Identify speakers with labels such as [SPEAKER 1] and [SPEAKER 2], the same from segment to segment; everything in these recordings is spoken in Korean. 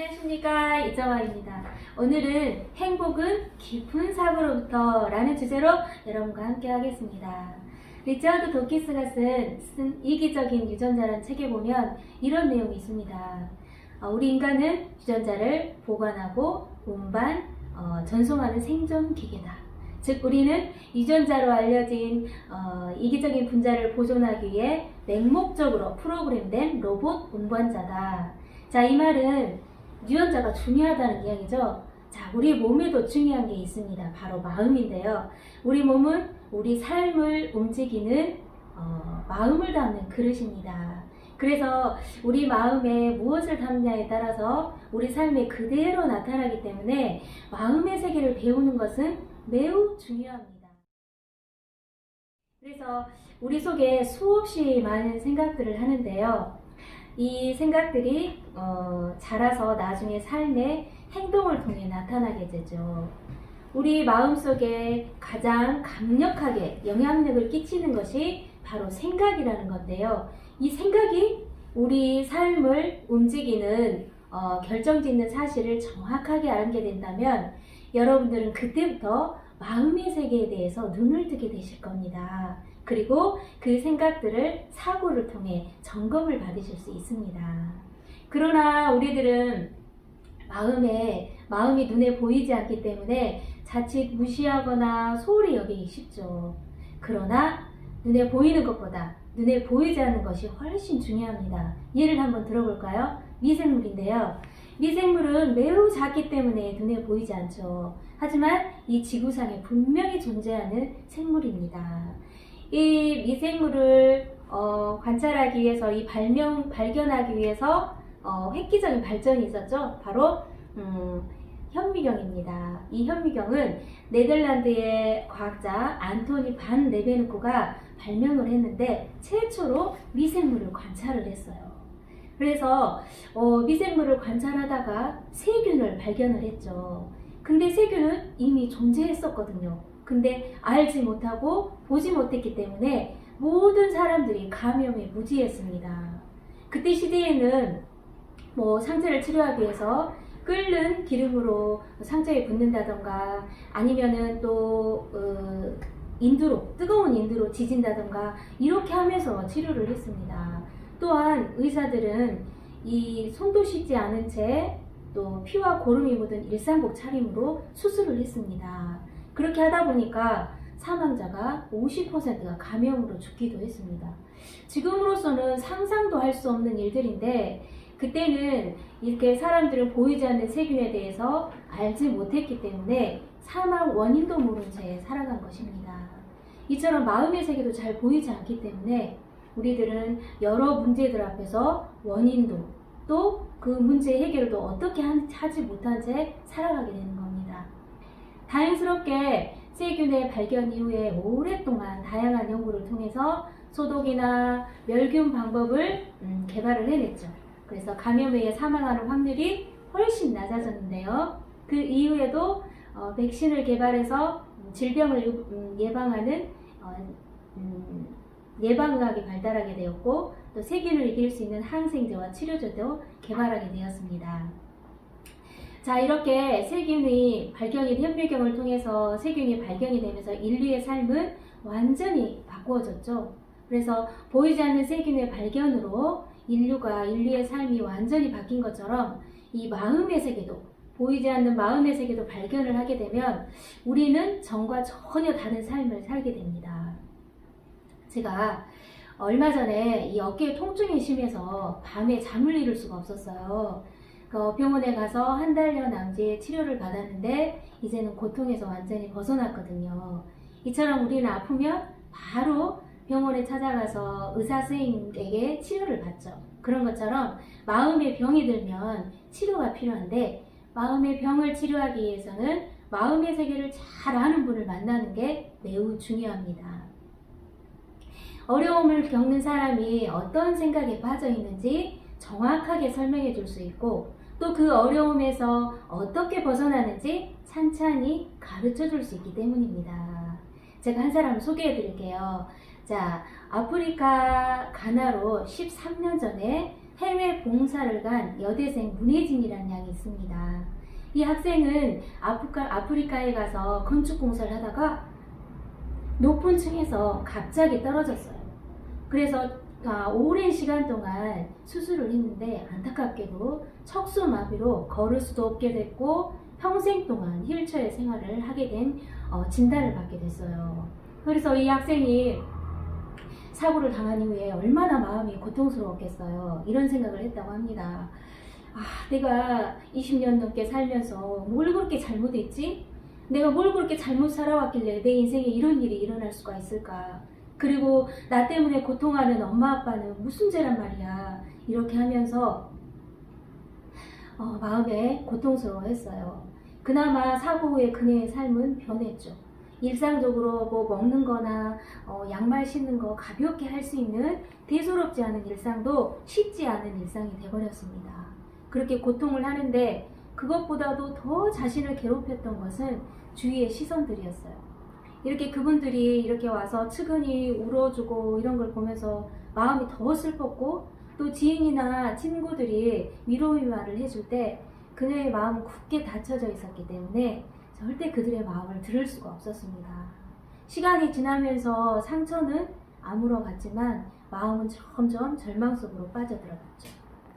[SPEAKER 1] 안녕하십니까, 이정아입니다. 오늘은 행복은 깊은 사고로부터 라는 주제로 여러분과 함께 하겠습니다. 리처드 도키스가 쓴 이기적인 유전자라는 책에 보면 이런 내용이 있습니다. 우리 인간은 유전자를 보관하고 운반, 전송하는 생존 기계다. 즉 우리는 유전자로 알려진 이기적인 분자를 보존하기 위해 맹목적으로 프로그램된 로봇 운반자다. 자, 이 말은 유전자가 중요하다는 이야기죠. 자, 우리 몸에도 중요한 게 있습니다. 바로 마음인데요. 우리 몸은 우리 삶을 움직이는 마음을 담는 그릇입니다. 그래서 우리 마음에 무엇을 담느냐에 따라서 우리 삶에 그대로 나타나기 때문에 마음의 세계를 배우는 것은 매우 중요합니다. 그래서 우리 속에 수없이 많은 생각들을 하는데요. 이 생각들이 자라서 나중에 삶의 행동을 통해 나타나게 되죠. 우리 마음속에 가장 강력하게 영향력을 끼치는 것이 바로 생각이라는 건데요. 이 생각이 우리 삶을 움직이는 결정짓는 사실을 정확하게 알게 된다면 여러분들은 그때부터 마음의 세계에 대해서 눈을 뜨게 되실 겁니다. 그리고 그 생각들을 사고를 통해 점검을 받으실 수 있습니다. 그러나 우리들은 마음이 눈에 보이지 않기 때문에 자칫 무시하거나 소홀히 여기기 쉽죠. 그러나 눈에 보이는 것보다 눈에 보이지 않는 것이 훨씬 중요합니다. 예를 한번 들어볼까요? 미생물인데요. 미생물은 매우 작기 때문에 눈에 보이지 않죠. 하지만 이 지구상에 분명히 존재하는 생물입니다. 이 미생물을 관찰하기 위해서, 발견하기 위해서 획기적인 발전이 있었죠. 바로 현미경입니다. 이 현미경은 네덜란드의 과학자 안토니 반 레베누크가 발명을 했는데 최초로 미생물을 관찰을 했어요. 그래서 미생물을 관찰하다가 세균을 발견을 했죠. 근데 세균은 이미 존재했었거든요. 근데 알지 못하고 보지 못했기 때문에 모든 사람들이 감염에 무지했습니다. 그때 시대에는 상처를 치료하기 위해서 끓는 기름으로 상처에 붓는다던가 아니면은 또 뜨거운 인두로 지진다던가 이렇게 하면서 치료를 했습니다. 또한 의사들은 이 손도 씻지 않은 채 또 피와 고름이 묻은 일상복 차림으로 수술을 했습니다. 그렇게 하다 보니까 사망자가 50%가 감염으로 죽기도 했습니다. 지금으로서는 상상도 할 수 없는 일들인데 그때는 이렇게 사람들은 보이지 않는 세균에 대해서 알지 못했기 때문에 사망 원인도 모른 채 살아간 것입니다. 이처럼 마음의 세계도 잘 보이지 않기 때문에 우리들은 여러 문제들 앞에서 원인도 또 그 문제 해결도 어떻게 하지 못한 채 살아가게 되는 겁니다. 다행스럽게 세균의 발견 이후에 오랫동안 다양한 연구를 통해서 소독이나 멸균 방법을 개발을 해냈죠. 그래서 감염에 의해 사망하는 확률이 훨씬 낮아졌는데요. 그 이후에도 백신을 개발해서 질병을 예방하는 예방의학이 발달하게 되었고 또 세균을 이길 수 있는 항생제와 치료제도 개발하게 되었습니다. 자, 이렇게 세균이 발견이 현미경을 통해서 세균이 발견이 되면서 인류의 삶은 완전히 바꾸어졌죠. 그래서 보이지 않는 세균의 발견으로 인류의 삶이 완전히 바뀐 것처럼 이 마음의 세계도, 보이지 않는 마음의 세계도 발견을 하게 되면 우리는 전과 전혀 다른 삶을 살게 됩니다. 제가 얼마 전에 이 어깨에 통증이 심해서 밤에 잠을 이룰 수가 없었어요. 병원에 가서 한 달여 남짓 치료를 받았는데 이제는 고통에서 완전히 벗어났거든요. 이처럼 우리는 아프면 바로 병원에 찾아가서 의사 선생님에게 치료를 받죠. 그런 것처럼 마음의 병이 들면 치료가 필요한데 마음의 병을 치료하기 위해서는 마음의 세계를 잘 아는 분을 만나는 게 매우 중요합니다. 어려움을 겪는 사람이 어떤 생각에 빠져 있는지 정확하게 설명해 줄 수 있고 또 그 어려움에서 어떻게 벗어나는지 찬찬히 가르쳐 줄 수 있기 때문입니다. 제가 한 사람을 소개해 드릴게요. 자, 아프리카 가나로 13년 전에 해외 봉사를 간 여대생 문혜진이라는 양이 있습니다. 이 학생은 아프리카에 가서 건축 공사를 하다가 높은 층에서 갑자기 떨어졌어요. 그래서 오랜 시간 동안 수술을 했는데 안타깝게도 척수마비로 걸을 수도 없게 됐고 평생 동안 휠체어 생활을 하게 된 진단을 받게 됐어요. 그래서 이 학생이 사고를 당한 이후에 얼마나 마음이 고통스러웠겠어요. 이런 생각을 했다고 합니다. 내가 20년 넘게 살면서 뭘 그렇게 잘못했지? 내가 뭘 그렇게 잘못 살아왔길래 내 인생에 이런 일이 일어날 수가 있을까? 그리고 나 때문에 고통하는 엄마 아빠는 무슨 죄란 말이야. 이렇게 하면서 마음에 고통스러워했어요. 그나마 사고 후에 그녀의 삶은 변했죠. 일상적으로 뭐 먹는 거나 양말 신는 거 가볍게 할 수 있는 대수롭지 않은 일상도 쉽지 않은 일상이 되어버렸습니다. 그렇게 고통을 하는데 그것보다도 더 자신을 괴롭혔던 것은 주위의 시선들이었어요. 이렇게 그분들이 이렇게 와서 측은히 울어주고 이런 걸 보면서 마음이 더 슬펐고, 또 지인이나 친구들이 위로의 말을 해줄 때 그녀의 마음은 굳게 닫혀져 있었기 때문에 절대 그들의 마음을 들을 수가 없었습니다. 시간이 지나면서 상처는 아물어갔지만 마음은 점점 절망 속으로 빠져들어갔죠.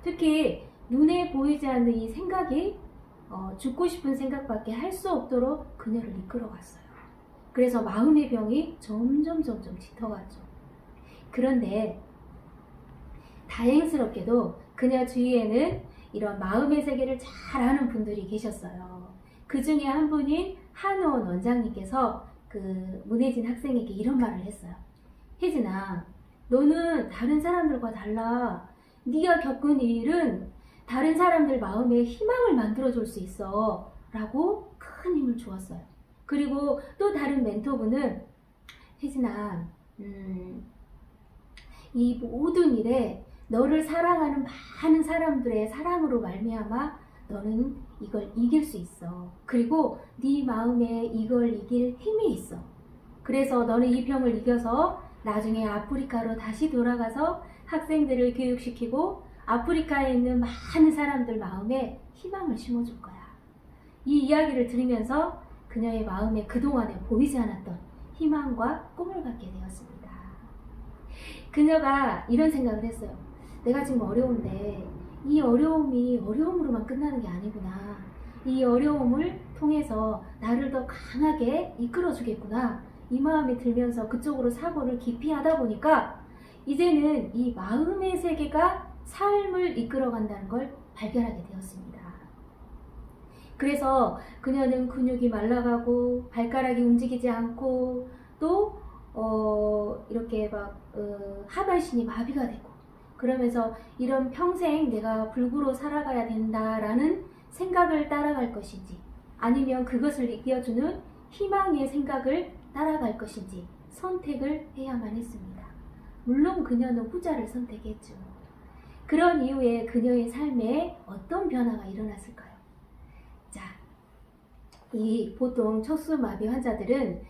[SPEAKER 1] 특히 눈에 보이지 않는 이 생각이 죽고 싶은 생각밖에 할 수 없도록 그녀를 이끌어갔어요. 그래서 마음의 병이 점점 짙어갔죠. 그런데 다행스럽게도 그녀 주위에는 이런 마음의 세계를 잘 아는 분들이 계셨어요. 그 중에 한 분인 한의원 원장님께서 그 문혜진 학생에게 이런 말을 했어요. 혜진아, 너는 다른 사람들과 달라. 네가 겪은 이 일은 다른 사람들 마음에 희망을 만들어줄 수 있어 라고 큰 힘을 주었어요. 그리고 또 다른 멘토분은 혜진아, 이 모든 일에 너를 사랑하는 많은 사람들의 사랑으로 말미암아 너는 이걸 이길 수 있어. 그리고 네 마음에 이걸 이길 힘이 있어. 그래서 너는 이 병을 이겨서 나중에 아프리카로 다시 돌아가서 학생들을 교육시키고 아프리카에 있는 많은 사람들 마음에 희망을 심어줄 거야. 이 이야기를 들으면서 그녀의 마음에 그동안에 보이지 않았던 희망과 꿈을 갖게 되었습니다. 그녀가 이런 생각을 했어요. 내가 지금 어려운데 이 어려움이 어려움으로만 끝나는 게 아니구나. 이 어려움을 통해서 나를 더 강하게 이끌어주겠구나. 이 마음이 들면서 그쪽으로 사고를 기피하다 보니까 이제는 이 마음의 세계가 삶을 이끌어간다는 걸 발견하게 되었습니다. 그래서 그녀는 근육이 말라가고 발가락이 움직이지 않고 또 이렇게 막 하반신이 마비가 되고, 그러면서 이런 평생 내가 불구로 살아가야 된다라는 생각을 따라갈 것인지 아니면 그것을 이겨주는 희망의 생각을 따라갈 것인지 선택을 해야만 했습니다. 물론 그녀는 후자를 선택했죠. 그런 이후에 그녀의 삶에 어떤 변화가 일어났을까요? 자, 이 보통 척수마비 환자들은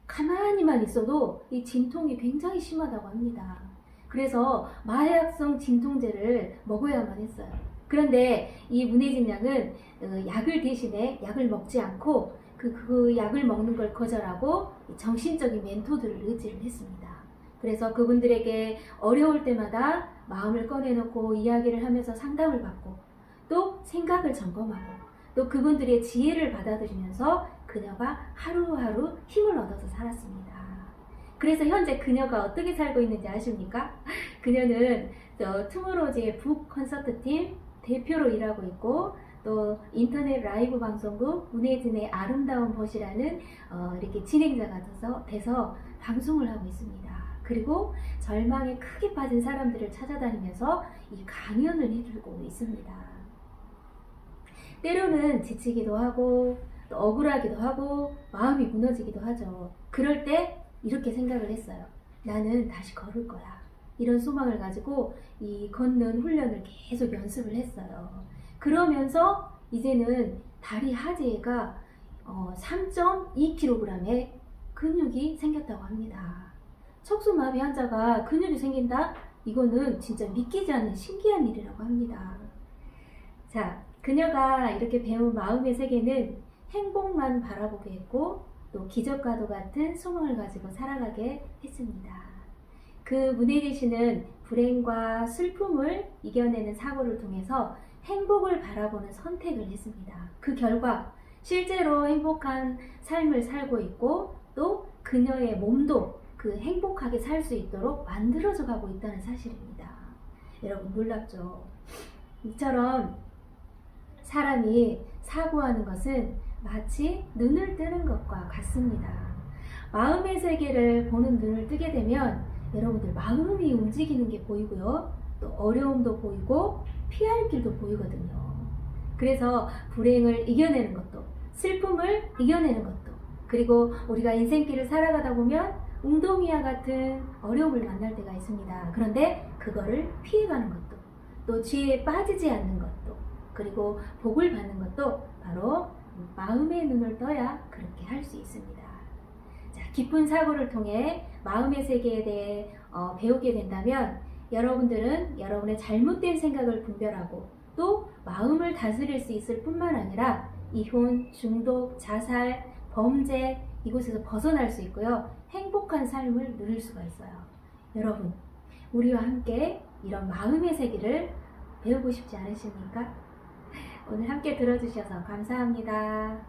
[SPEAKER 1] 가만히만 있어도 이 진통이 굉장히 심하다고 합니다. 그래서 마약성 진통제를 먹어야만 했어요. 그런데 이 문혜진 양은 약을 대신에 약을 먹지 않고 그 약을 먹는 걸 거절하고 정신적인 멘토들을 의지를 했습니다. 그래서 그분들에게 어려울 때마다 마음을 꺼내놓고 이야기를 하면서 상담을 받고 또 생각을 점검하고 또 그분들의 지혜를 받아들이면서 그녀가 하루하루 힘을 얻어서 살았습니다. 그래서 현재 그녀가 어떻게 살고 있는지 아십니까? 그녀는 투모로우즈의 북 콘서트 팀 대표로 일하고 있고 또 인터넷 라이브 방송국 문혜진의 아름다운 벗이라는 이렇게 진행자가 돼서 방송을 하고 있습니다. 그리고 절망에 크게 빠진 사람들을 찾아다니면서 이 강연을 해주고 있습니다. 때로는 지치기도 하고 또 억울하기도 하고 마음이 무너지기도 하죠. 그럴 때 이렇게 생각을 했어요. 나는 다시 걸을 거야. 이런 소망을 가지고 이 걷는 훈련을 계속 연습을 했어요. 그러면서 이제는 다리 하재가 3.2kg의 근육이 생겼다고 합니다. 척수마비 환자가 근육이 생긴다? 이거는 진짜 믿기지 않는 신기한 일이라고 합니다. 자, 그녀가 이렇게 배운 마음의 세계는 행복만 바라보게 했고 또 기적과도 같은 소망을 가지고 살아가게 했습니다. 그 문혜리 씨는 불행과 슬픔을 이겨내는 사고를 통해서 행복을 바라보는 선택을 했습니다. 그 결과 실제로 행복한 삶을 살고 있고 또 그녀의 몸도 그 행복하게 살 수 있도록 만들어져 가고 있다는 사실입니다. 여러분 놀랍죠? 이처럼 사람이 사고하는 것은 마치 눈을 뜨는 것과 같습니다. 마음의 세계를 보는 눈을 뜨게 되면 여러분들 마음이 움직이는 게 보이고요. 또 어려움도 보이고 피할 길도 보이거든요. 그래서 불행을 이겨내는 것도 슬픔을 이겨내는 것도 그리고 우리가 인생길을 살아가다 보면 웅덩이와 같은 어려움을 만날 때가 있습니다. 그런데 그거를 피해가는 것도 또 지혜에 빠지지 않는 것도 그리고 복을 받는 것도 바로 마음의 눈을 떠야 그렇게 할 수 있습니다. 자, 깊은 사고를 통해 마음의 세계에 대해 배우게 된다면 여러분들은 여러분의 잘못된 생각을 분별하고 또 마음을 다스릴 수 있을 뿐만 아니라 이혼, 중독, 자살, 범죄 이곳에서 벗어날 수 있고요. 행복한 삶을 누릴 수가 있어요. 여러분, 우리와 함께 이런 마음의 세계를 배우고 싶지 않으십니까? 오늘 함께 들어주셔서 감사합니다.